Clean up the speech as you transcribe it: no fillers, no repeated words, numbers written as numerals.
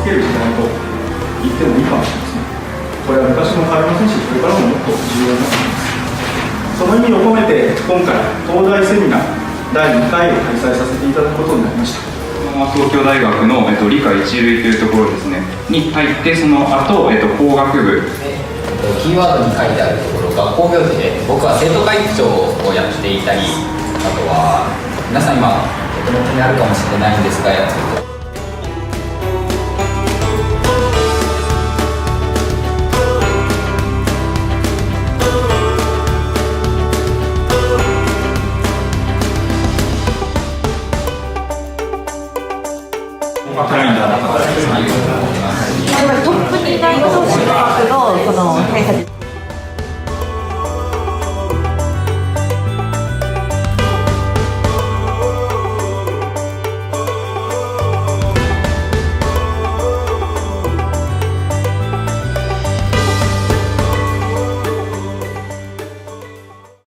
ける時代と言ってもいいかもしれません。これは昔も変わりませんし、これからももっと重要になっています。その意味を込めて、今回、東大セミナー第2回を開催させていただくことになりました。東京大学の、理科一類というところですねに入って、その後、工学部キーワードに書いてあるところ、学校行事で僕は生徒会長をやっていたり、あとは皆さん今お手元にあるかもしれないんですが、トップ2大教師の学の